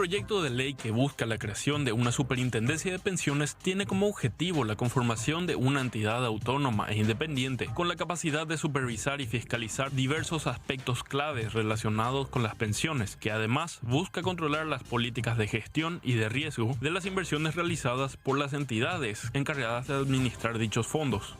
proyecto de ley que busca la creación de una superintendencia de pensiones tiene como objetivo la conformación de una entidad autónoma e independiente con la capacidad de supervisar y fiscalizar diversos aspectos claves relacionados con las pensiones, que además busca controlar las políticas de gestión y de riesgo de las inversiones realizadas por las entidades encargadas de administrar dichos fondos.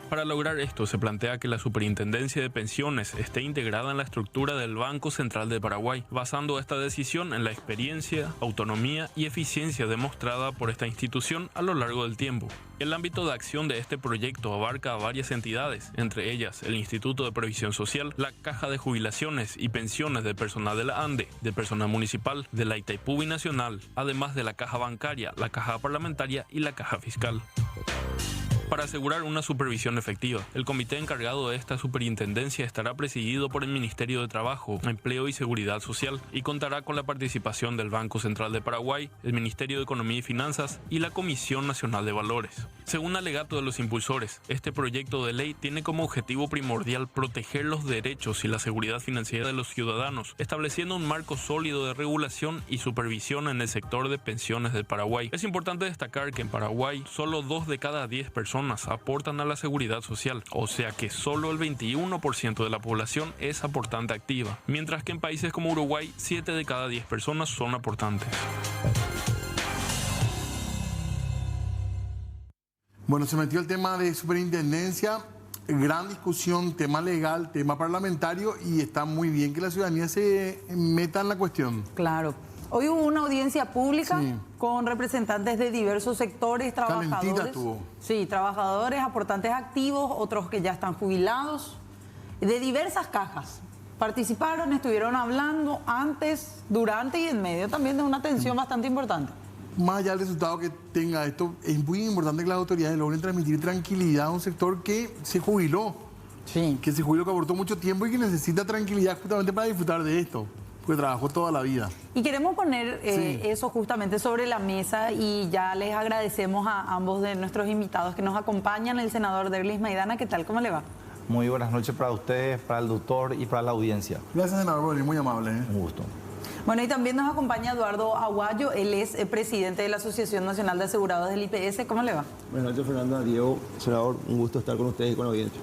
Para lograr esto, se plantea que la Superintendencia de Pensiones esté integrada en la estructura del Banco Central de Paraguay, basando esta decisión en la experiencia, autonomía y eficiencia demostrada por esta institución a lo largo del tiempo. El ámbito de acción de este proyecto abarca a varias entidades, entre ellas el Instituto de Previsión Social, la Caja de Jubilaciones y Pensiones del personal de la ANDE, del personal municipal, de la Itaipú Binacional, además de la Caja Bancaria, la Caja Parlamentaria y la Caja Fiscal. Para asegurar una supervisión efectiva, el comité encargado de esta superintendencia estará presidido por el Ministerio de Trabajo, Empleo y Seguridad Social y contará con la participación del Banco Central de Paraguay, el Ministerio de Economía y Finanzas y la Comisión Nacional de Valores. Según alegato de los impulsores, este proyecto de ley tiene como objetivo primordial proteger los derechos y la seguridad financiera de los ciudadanos, estableciendo un marco sólido de regulación y supervisión en el sector de pensiones del Paraguay. Es importante destacar que en Paraguay solo 2 de cada 10 personas aportan a la seguridad social, o sea que solo el 21% de la población es aportante activa, mientras que en países como Uruguay 7 de cada 10 personas son aportantes. Bueno, se metió el tema de superintendencia, gran discusión, tema legal, tema parlamentario, y está muy bien que la ciudadanía se meta en la cuestión. Claro. Hoy hubo una audiencia pública con representantes de diversos sectores, trabajadores. Calentita estuvo. Sí, trabajadores, aportantes activos, otros que ya están jubilados, de diversas cajas. Participaron, estuvieron hablando antes, durante y en medio también de una tensión bastante importante. Más allá del resultado que tenga esto, es muy importante que las autoridades logren transmitir tranquilidad a un sector que se jubiló. Sí. Que se jubiló, que aportó mucho tiempo y que necesita tranquilidad justamente para disfrutar de esto. Porque trabajó toda la vida. Y queremos poner eso justamente sobre la mesa y ya les agradecemos a ambos de nuestros invitados que nos acompañan, el senador Derlis Maidana. ¿Qué tal? ¿Cómo le va? Muy buenas noches para ustedes, para el doctor y para la audiencia. Gracias, senador, por venir, muy amable. Un gusto. Bueno, y también nos acompaña Eduardo Aguayo, él es presidente de la Asociación Nacional de Asegurados del IPS. ¿Cómo le va? Buenas noches, Fernanda, Diego, senador, un gusto estar con ustedes y con la audiencia.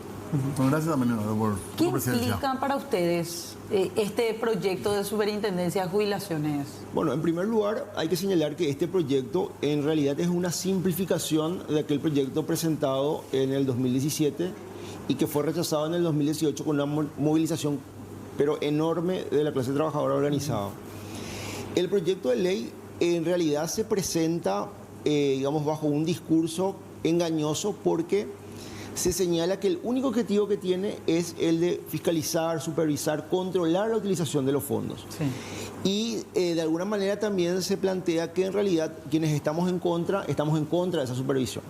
Bueno, gracias también, Eduardo, por ¿Qué tu presencia. implica para ustedes este proyecto de superintendencia de jubilaciones? Bueno, en primer lugar, hay que señalar que este proyecto en realidad es una simplificación de aquel proyecto presentado en el 2017 y que fue rechazado en el 2018 con una movilización pero enorme de la clase trabajadora organizada. El proyecto de ley en realidad se presenta, digamos, bajo un discurso engañoso porque se señala que el único objetivo que tiene es el de fiscalizar, supervisar, controlar la utilización de los fondos. Sí. Y de alguna manera también se plantea que en realidad quienes estamos en contra de esa supervisión.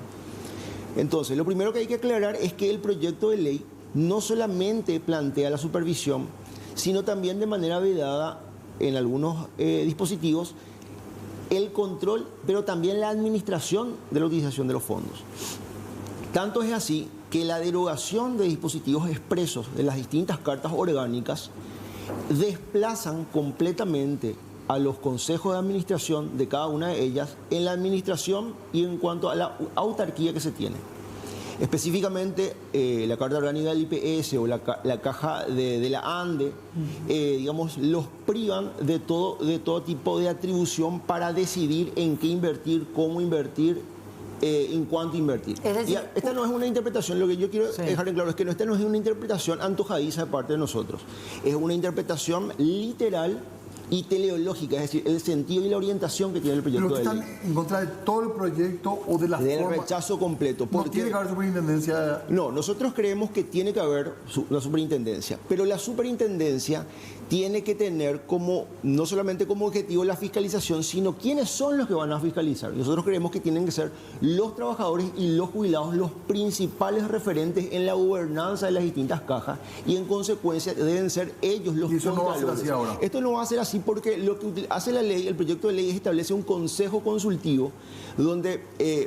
Entonces, lo primero que hay que aclarar es que el proyecto de ley no solamente plantea la supervisión, sino también de manera vedada en algunos dispositivos el control, pero también la administración de la utilización de los fondos. Tanto es así que la derogación de dispositivos expresos de las distintas cartas orgánicas desplazan completamente a los consejos de administración de cada una de ellas en la administración y en cuanto a la autarquía que se tiene. Específicamente, la Carta Orgánica del IPS o la caja de la ANDE, digamos, los privan de todo tipo de atribución para decidir en qué invertir, cómo invertir, en cuánto invertir. Es decir, esta no es una interpretación, lo que yo quiero dejar en claro es que esta no es una interpretación antojadiza de parte de nosotros, es una interpretación literal y teleológica, es decir, el sentido y la orientación que tiene el proyecto de ley. ¿Pero están en contra de todo el proyecto o de la forma? Del rechazo completo. ¿No tiene que haber superintendencia? No, nosotros creemos que tiene que haber una superintendencia, pero la superintendencia tiene que tener como, no solamente como objetivo la fiscalización, sino quiénes son los que van a fiscalizar. Nosotros creemos que tienen que ser los trabajadores y los jubilados los principales referentes en la gobernanza de las distintas cajas y en consecuencia deben ser ellos los ¿Y eso no va a ser así ahora? Esto no va a ser así porque lo que hace la ley, el proyecto de ley establece un consejo consultivo donde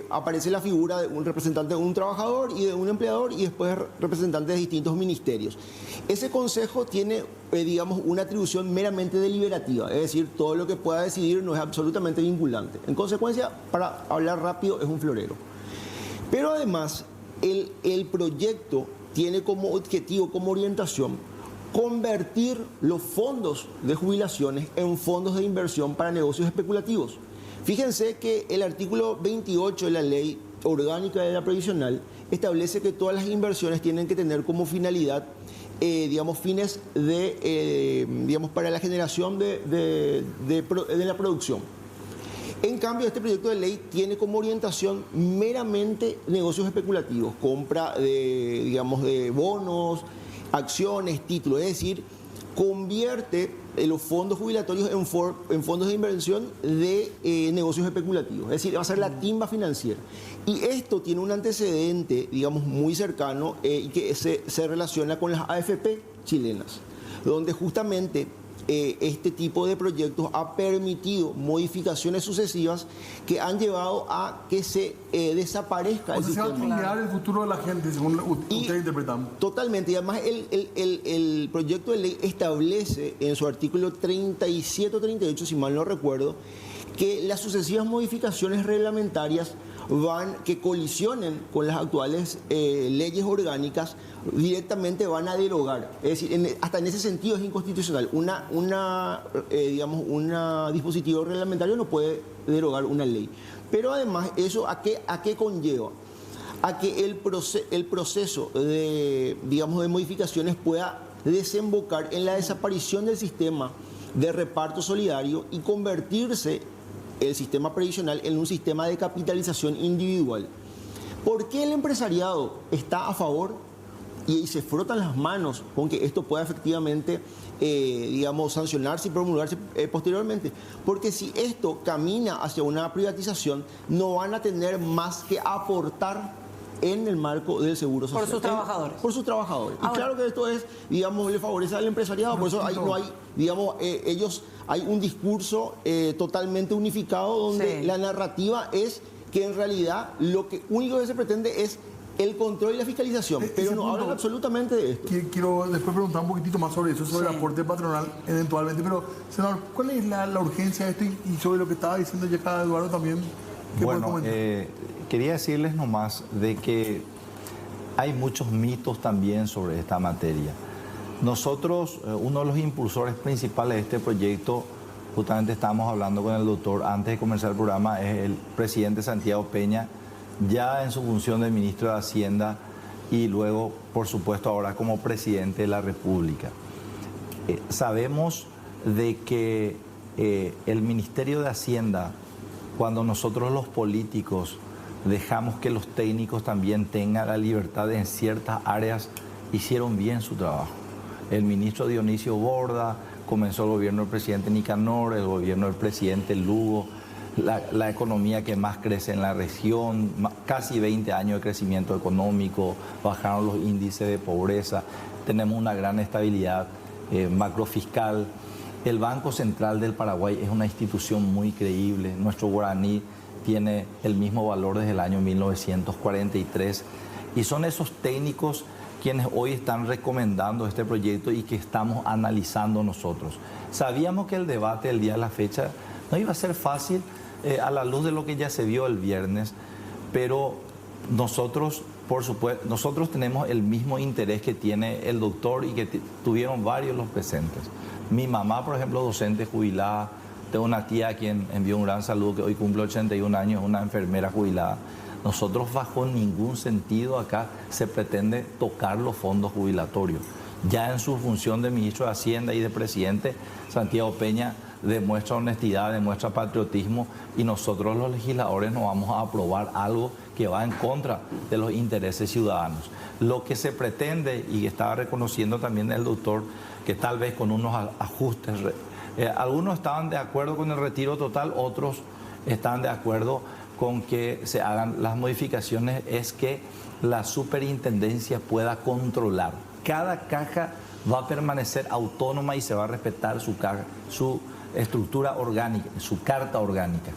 aparece la figura de un representante de un trabajador y de un empleador y después representantes de distintos ministerios. Ese consejo tiene, digamos, una atribución meramente deliberativa, es decir, todo lo que pueda decidir no es absolutamente vinculante. En consecuencia, para hablar rápido, es un florero. Pero además, el proyecto tiene como objetivo, como orientación, convertir los fondos de jubilaciones en fondos de inversión para negocios especulativos. Fíjense que el artículo 28 de la Ley Orgánica de la Previsional establece que todas las inversiones tienen que tener como finalidad, fines para la generación de la producción. En cambio, este proyecto de ley tiene como orientación meramente negocios especulativos, compra de bonos, acciones, títulos, es decir, convierte los fondos jubilatorios en fondos de inversión de negocios especulativos, es decir, va a ser la timba financiera. Y esto tiene un antecedente, muy cercano y que se relaciona con las AFP chilenas, donde justamente este tipo de proyectos ha permitido modificaciones sucesivas que han llevado a que se desaparezca el sistema. Se va a cambiar el futuro de la gente, según ustedes interpretan. Totalmente, y además el proyecto de ley establece en su artículo 37 o 38, si mal no recuerdo, que las sucesivas modificaciones reglamentarias que colisionen con las actuales leyes orgánicas directamente van a derogar. Es decir, hasta en ese sentido es inconstitucional. Un dispositivo reglamentario no puede derogar una ley. Pero además, ¿eso a qué conlleva? A que el proceso de modificaciones pueda desembocar en la desaparición del sistema de reparto solidario y convertirse el sistema previsional en un sistema de capitalización individual. ¿Por qué el empresariado está a favor y se frotan las manos con que esto pueda efectivamente, sancionarse y promulgarse posteriormente? Porque si esto camina hacia una privatización, no van a tener más que aportar en el marco del seguro social. Por sus trabajadores. Por sus trabajadores. Ahora, y claro que esto es, le favorece al empresariado, por eso hay un discurso totalmente unificado donde la narrativa es que en realidad lo único que se pretende es el control y la fiscalización, pero no hablan absolutamente de esto. Quiero después preguntar un poquitito más sobre eso, sobre el aporte patronal eventualmente, pero senador, ¿cuál es la urgencia de esto y sobre lo que estaba diciendo ya acá Eduardo también? Bueno, quería decirles nomás de que hay muchos mitos también sobre esta materia. Nosotros, uno de los impulsores principales de este proyecto, justamente estábamos hablando con el doctor antes de comenzar el programa, es el presidente Santiago Peña, ya en su función de ministro de Hacienda y luego, por supuesto, ahora como presidente de la República. Sabemos de que el Ministerio de Hacienda, cuando nosotros los políticos dejamos que los técnicos también tengan la libertad en ciertas áreas, hicieron bien su trabajo. El ministro Dionisio Borda, comenzó el gobierno del presidente Nicanor, el gobierno del presidente Lugo, la economía que más crece en la región, casi 20 años de crecimiento económico, bajaron los índices de pobreza, tenemos una gran estabilidad macrofiscal. El Banco Central del Paraguay es una institución muy creíble, nuestro guaraní tiene el mismo valor desde el año 1943 y son esos técnicos quienes hoy están recomendando este proyecto y que estamos analizando nosotros. Sabíamos que el debate el día de la fecha no iba a ser fácil a la luz de lo que ya se vio el viernes, pero nosotros, por supuesto, nosotros tenemos el mismo interés que tiene el doctor y que tuvieron varios los presentes. Mi mamá, por ejemplo, docente jubilada, tengo una tía a quien envió un gran saludo que hoy cumple 81 años, una enfermera jubilada. Nosotros bajo ningún sentido acá se pretende tocar los fondos jubilatorios. Ya en su función de ministro de Hacienda y de presidente, Santiago Peña demuestra honestidad, demuestra patriotismo y nosotros los legisladores no vamos a aprobar algo que va en contra de los intereses ciudadanos. Lo que se pretende, y estaba reconociendo también el doctor, que tal vez con unos ajustes, algunos estaban de acuerdo con el retiro total, otros están de acuerdo con que se hagan las modificaciones, es que la superintendencia pueda controlar. Cada caja va a permanecer autónoma y se va a respetar su estructura orgánica, su carta orgánica.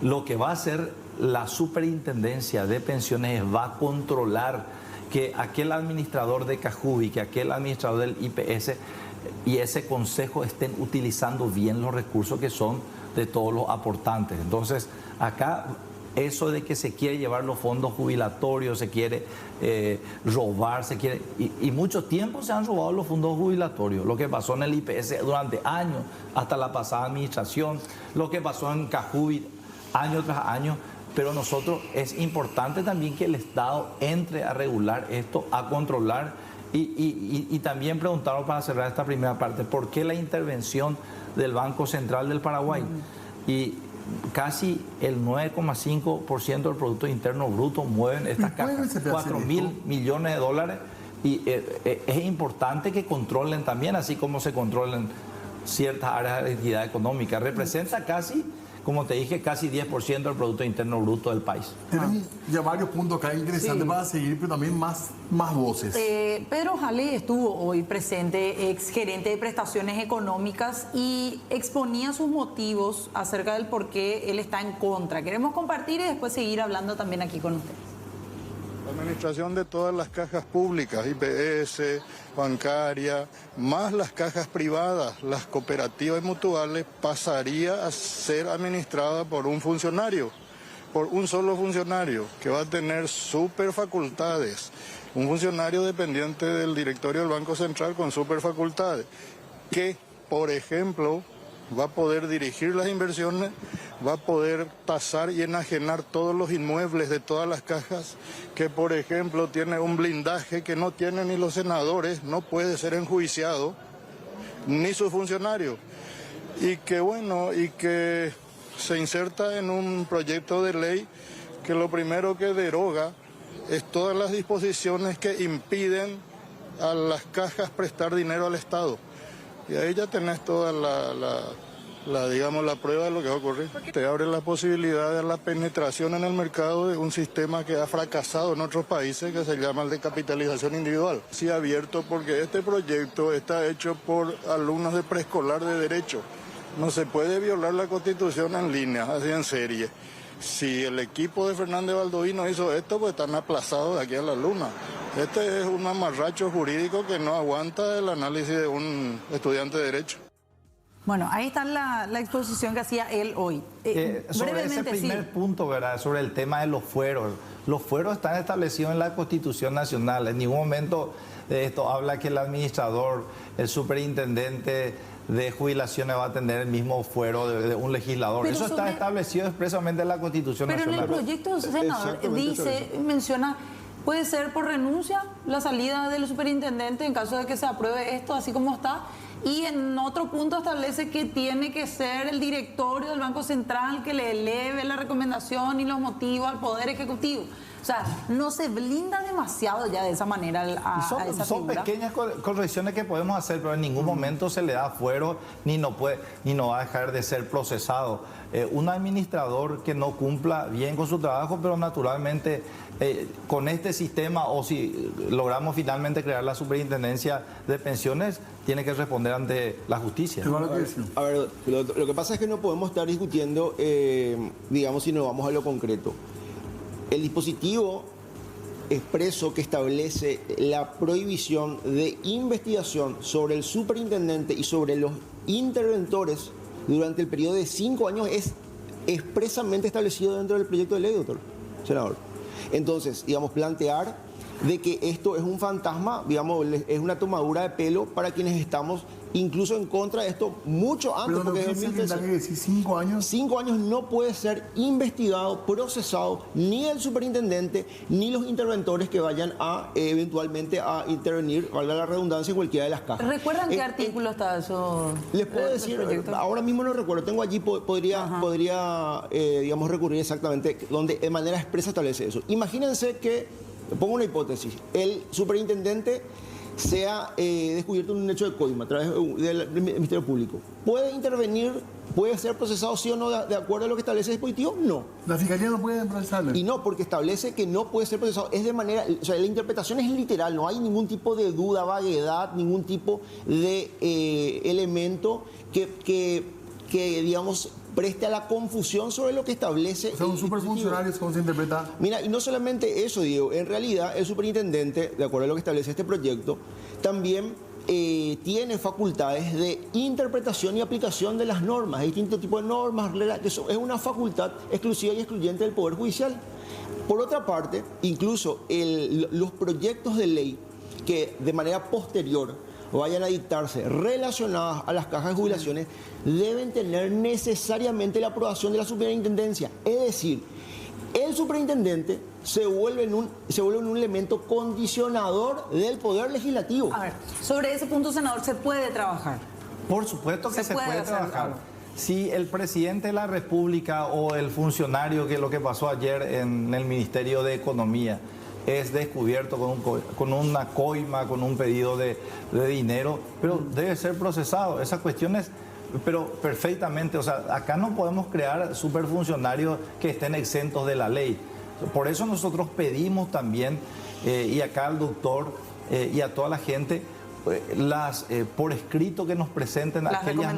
Lo que va a hacer la superintendencia de pensiones va a controlar que aquel administrador de Cajubi, que aquel administrador del IPS y ese consejo estén utilizando bien los recursos que son de todos los aportantes. Entonces, acá eso de que se quiere llevar los fondos jubilatorios, se quiere robar, y mucho tiempo se han robado los fondos jubilatorios. Lo que pasó en el IPS durante años, hasta la pasada administración, lo que pasó en Cajubit año tras año. Pero nosotros, es importante también que el Estado entre a regular esto, a controlar y también preguntaron, para cerrar esta primera parte, ¿por qué la intervención del Banco Central del Paraguay? Y casi el 9,5% del Producto Interno Bruto mueven estas cajas, 4.000 millones de dólares, y es importante que controlen también, así como se controlan ciertas áreas de actividad económica. Representa casi, como te dije, casi 10% del Producto Interno Bruto del país. Tienen ya varios puntos acá interesantes para seguir, pero también más voces. Pedro Jale estuvo hoy presente, ex gerente de prestaciones económicas, y exponía sus motivos acerca del por qué él está en contra. Queremos compartir y después seguir hablando también aquí con ustedes. La administración de todas las cajas públicas, IPS, bancaria, más las cajas privadas, las cooperativas y mutuales, pasaría a ser administrada por un funcionario, por un solo funcionario, que va a tener super facultades. Un funcionario dependiente del directorio del Banco Central con super facultades, que, por ejemplo, va a poder dirigir las inversiones, va a poder tasar y enajenar todos los inmuebles de todas las cajas, que por ejemplo tiene un blindaje que no tienen ni los senadores, no puede ser enjuiciado, ni su funcionario, y que se inserta en un proyecto de ley que lo primero que deroga es todas las disposiciones que impiden a las cajas prestar dinero al Estado. Y ahí ya tenés toda la prueba de lo que va a ocurrir. Te abre la posibilidad de la penetración en el mercado de un sistema que ha fracasado en otros países, que se llama el de capitalización individual. Sí, abierto, porque este proyecto está hecho por alumnos de preescolar de Derecho. No se puede violar la Constitución en línea, así en serie. Si el equipo de Fernández Baldovino hizo esto, pues están aplazados de aquí a la luna. Este es un mamarracho jurídico que no aguanta el análisis de un estudiante de Derecho. Bueno, ahí está la exposición que hacía él hoy. Sobre ese primer punto, ¿verdad? Sobre el tema de los fueros. Los fueros están establecidos en la Constitución Nacional. En ningún momento de esto habla que el administrador, el superintendente de jubilaciones va a tener el mismo fuero de un legislador. Pero eso está establecido expresamente en la Constitución Nacional. Pero en el proyecto, senador, menciona, puede ser por renuncia la salida del superintendente en caso de que se apruebe esto así como está. Y en otro punto establece que tiene que ser el directorio del Banco Central que le eleve la recomendación y los motivos al Poder Ejecutivo. O sea, no se blinda demasiado ya de esa manera a esa son figura. Pequeñas correcciones que podemos hacer, pero en ningún momento se le da fuero ni no va a dejar de ser procesado. Un administrador que no cumpla bien con su trabajo, pero naturalmente con este sistema, o si logramos finalmente crear la superintendencia de pensiones, tiene que responder ante la justicia. A ver, lo que pasa es que no podemos estar discutiendo, digamos, si nos vamos a lo concreto. El dispositivo expreso que establece la prohibición de investigación sobre el superintendente y sobre los interventores durante el periodo de 5 años es expresamente establecido dentro del proyecto de ley, doctor senador. Entonces, digamos, plantear de que esto es un fantasma, digamos, es una tomadura de pelo para quienes estamos incluso en contra de esto mucho antes. Pero porque no que decir 5 años. 5 años no puede ser investigado, procesado, ni el superintendente, ni los interventores que vayan a eventualmente a intervenir, valga la redundancia, en cualquiera de las cajas. ¿Recuerdan qué artículo está eso? Les puedo decir, ahora mismo no recuerdo, tengo allí, podría digamos, recurrir exactamente donde de manera expresa establece eso. Imagínense que, pongo una hipótesis, el superintendente sea descubierto en un hecho de coima a través del Ministerio Público. ¿Puede intervenir, puede ser procesado sí o no de acuerdo a lo que establece el dispositivo? No. La Fiscalía no puede procesarlo. Y no, porque establece que no puede ser procesado. Es de manera, o sea, la interpretación es literal, no hay ningún tipo de duda, vaguedad, ningún tipo de elemento que digamos, preste a la confusión sobre lo que establece. O sea, un superfuncionario, ¿cómo se interpreta? Mira, y no solamente eso, Diego, en realidad el superintendente, de acuerdo a lo que establece este proyecto, también tiene facultades de interpretación y aplicación de las normas, distintos tipos de normas, que eso es una facultad exclusiva y excluyente del Poder Judicial. Por otra parte, incluso los proyectos de ley que de manera posterior vayan a dictarse relacionadas a las cajas de jubilaciones deben tener necesariamente la aprobación de la superintendencia. Es decir, el superintendente se vuelve en un elemento condicionador del Poder Legislativo. A ver, sobre ese punto, senador, ¿se puede trabajar? Por supuesto que se puede trabajar. algo. Si el presidente de la República o el funcionario, que es lo que pasó ayer en el Ministerio de Economía, es descubierto con una coima, con un pedido de dinero, pero debe ser procesado. Esas cuestiones, pero perfectamente, o sea, acá no podemos crear superfuncionarios que estén exentos de la ley. Por eso nosotros pedimos también, y acá al doctor y a toda la gente, por escrito que nos presenten las aquellas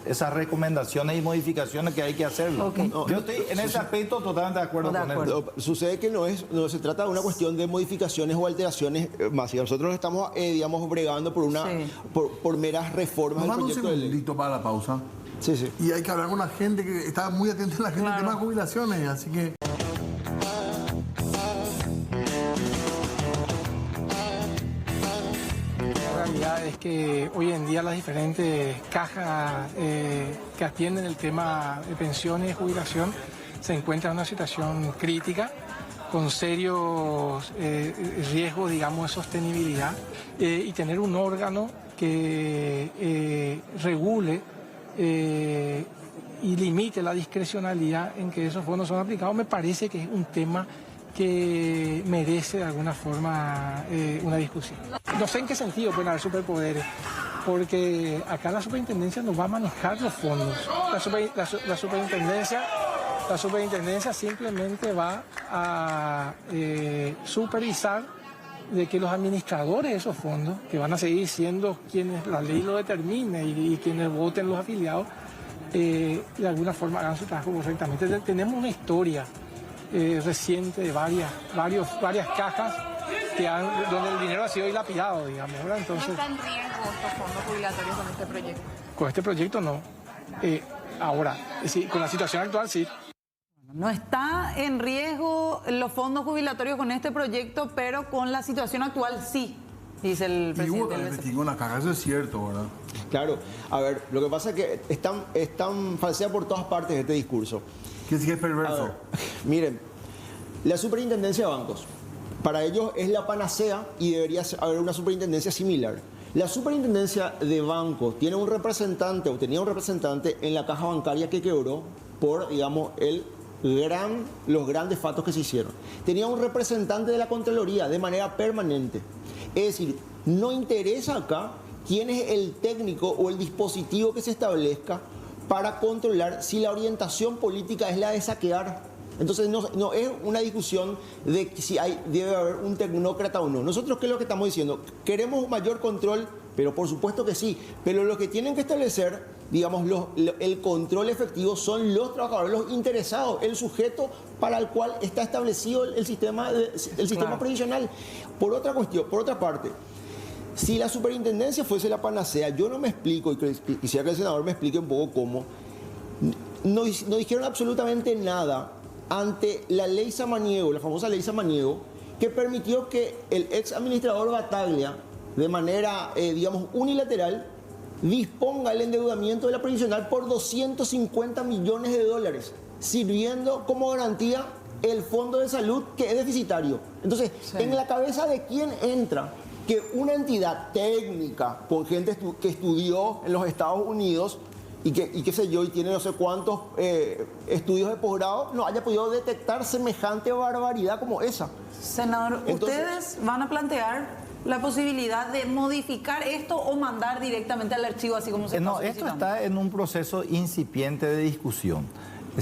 esas recomendaciones y modificaciones que hay que hacerlo. Okay. Yo estoy en ese aspecto totalmente de acuerdo con él. Sucede que no se trata de una cuestión de modificaciones o alteraciones más. Y nosotros estamos, digamos, bregando por meras reformas del proyecto de ley. Un segundito para la pausa. Sí. Y hay que hablar con la gente que está muy atenta a la gente del tema de jubilaciones, así que... La realidad es que hoy en día las diferentes cajas que atienden el tema de pensiones y jubilación se encuentran en una situación crítica, con serios riesgos, digamos, de sostenibilidad, y tener un órgano que regule y limite la discrecionalidad en que esos fondos son aplicados, me parece que es un tema que merece de alguna forma una discusión. No sé en qué sentido pueden haber superpoderes, porque acá la superintendencia no va a manejar los fondos. La superintendencia simplemente va a supervisar de que los administradores de esos fondos, que van a seguir siendo quienes la ley lo determine y quienes voten los afiliados, de alguna forma hagan su trabajo correctamente. Tenemos una historia reciente de varias cajas donde el dinero ha sido dilapidado, digamos, ¿verdad? Entonces, ¿No está en riesgo estos fondos jubilatorios con este proyecto? Con este proyecto no. Ahora, sí, con la situación actual sí. No está en riesgo los fondos jubilatorios con este proyecto, pero con la situación actual sí, dice el presidente del BCP. Con la caja, eso es cierto, ¿verdad? Claro. A ver, lo que pasa es que están falseadas por todas partes este discurso. Que sí es perverso. Miren, la superintendencia de bancos, para ellos es la panacea y debería haber una superintendencia similar. La superintendencia de bancos tiene un representante, o tenía un representante en la caja bancaria que quebró por, digamos, los grandes fatos que se hicieron. Tenía un representante de la Contraloría de manera permanente. Es decir, no interesa acá quién es el técnico o el dispositivo que se establezca para controlar si la orientación política es la de saquear. Entonces no es una discusión de si debe haber un tecnócrata o no. Nosotros, ¿qué es lo que estamos diciendo? Queremos mayor control, pero por supuesto que sí. Pero lo que tienen que establecer, digamos, el control efectivo son los trabajadores, los interesados, el sujeto para el cual está establecido el sistema previsional. Por otra parte, si la superintendencia fuese la panacea, yo no me explico, y quisiera que el senador me explique un poco cómo, no dijeron absolutamente nada ante la ley Samaniego, la famosa ley Samaniego, que permitió que el ex administrador Battaglia, de manera, digamos, unilateral, disponga el endeudamiento de la previsional por $250 millones, sirviendo como garantía el fondo de salud que es deficitario. Entonces, sí, en la cabeza de quién entra que una entidad técnica, con gente que estudió en los Estados Unidos y qué sé yo, y tiene no sé cuántos estudios de posgrado, no haya podido detectar semejante barbaridad como esa. Senador, ¿ustedes van a plantear la posibilidad de modificar esto o mandar directamente al archivo así como se está solicitando? Esto está en un proceso incipiente de discusión.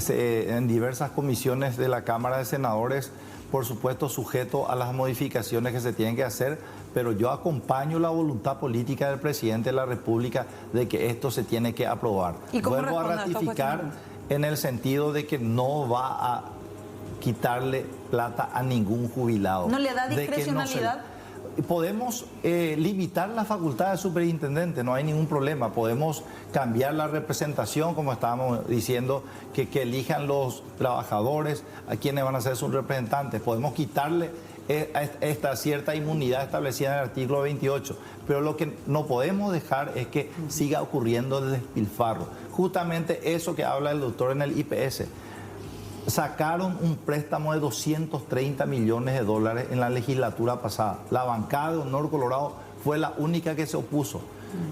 En diversas comisiones de la Cámara de Senadores, por supuesto sujeto a las modificaciones que se tienen que hacer, pero yo acompaño la voluntad política del presidente de la República de que esto se tiene que aprobar. Vuelvo a ratificar en el sentido de que no va a quitarle plata a ningún jubilado. ¿No le da discrecionalidad? podemos limitar la facultad del superintendente, no hay ningún problema. Podemos cambiar la representación, como estábamos diciendo, que elijan los trabajadores a quienes van a ser sus representantes. Podemos quitarle esta cierta inmunidad establecida en el artículo 28. Pero lo que no podemos dejar es que siga ocurriendo el despilfarro. Justamente eso que habla el doctor en el IPS. Sacaron un préstamo de 230 millones de dólares en la legislatura pasada. La bancada de Honor Colorado fue la única que se opuso.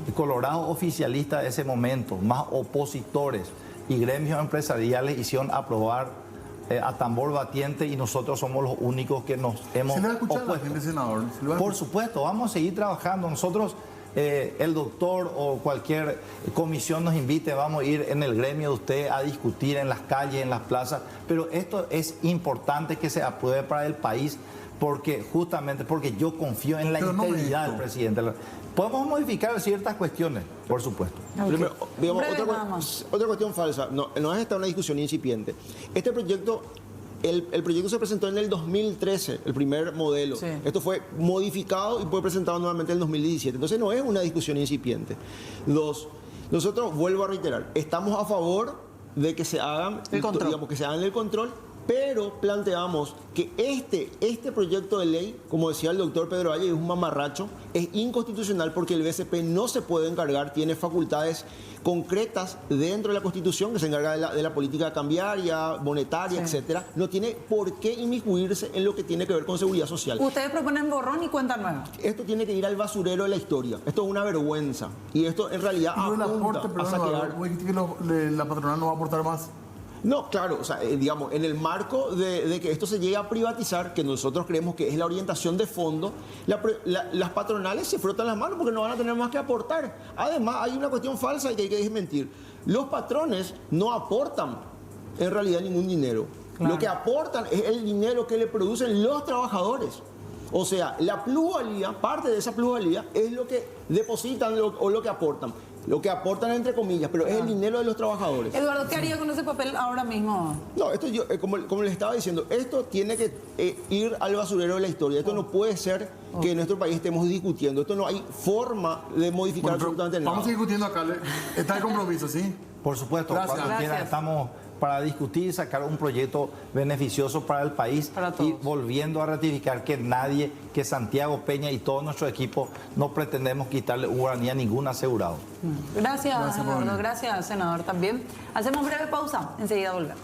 El Colorado oficialista de ese momento, más opositores y gremios empresariales hicieron aprobar a tambor batiente y nosotros somos los únicos que nos hemos ¿Se le va a escuchar opuesto. a la gente, senador? Por supuesto, vamos a seguir trabajando. Nosotros, el doctor o cualquier comisión nos invite, vamos a ir en el gremio de usted a discutir en las calles, en las plazas, pero esto es importante que se apruebe para el país porque yo confío en la integridad del presidente. Podemos modificar ciertas cuestiones, por supuesto. Ok. Primero, digamos, Nada más. otra cuestión falsa, no es esta una discusión incipiente. Este proyecto, el proyecto se presentó en el 2013, el primer modelo. Sí. Esto fue modificado y fue presentado nuevamente en el 2017. Entonces no es una discusión incipiente. Dos, nosotros, vuelvo a reiterar, estamos a favor de que se hagan el control, pero planteamos que este proyecto de ley, como decía el doctor Pedro Valle, es un mamarracho, es inconstitucional porque el BCP no se puede encargar, tiene facultades concretas dentro de la Constitución, que se encarga de la política cambiaria, monetaria, etcétera. No tiene por qué inmiscuirse en lo que tiene que ver con seguridad social. Ustedes proponen borrón y cuenta nueva. Esto tiene que ir al basurero de la historia. Esto es una vergüenza. Y esto en realidad apunta a saquear. ¿La patronal no va a aportar más? No, claro, o sea, digamos, en el marco de que esto se llegue a privatizar, que nosotros creemos que es la orientación de fondo, las patronales se frotan las manos porque no van a tener más que aportar. Además, hay una cuestión falsa que hay que desmentir. Los patrones no aportan en realidad ningún dinero. Claro. Lo que aportan es el dinero que le producen los trabajadores. O sea, la plusvalía, parte de esa plusvalía es lo que depositan o lo que aportan. Lo que aportan entre comillas, pero es el dinero de los trabajadores. Eduardo, ¿qué haría con ese papel ahora mismo? No, esto yo, como les estaba diciendo, esto tiene que ir al basurero de la historia. Esto no puede ser que en nuestro país estemos discutiendo. Esto no hay forma de modificar absolutamente nada. Vamos a ir discutiendo acá. Está el compromiso, ¿sí? Por supuesto, Gracias. cuando quieran estamos para discutir y sacar un proyecto beneficioso para el país Para todos. y volviendo a ratificar que Santiago Peña y todo nuestro equipo no pretendemos quitarle un guaraní a ningún asegurado. Gracias, Gracias por Eduardo. venir. Gracias, senador, también. Hacemos breve pausa. Enseguida volvemos.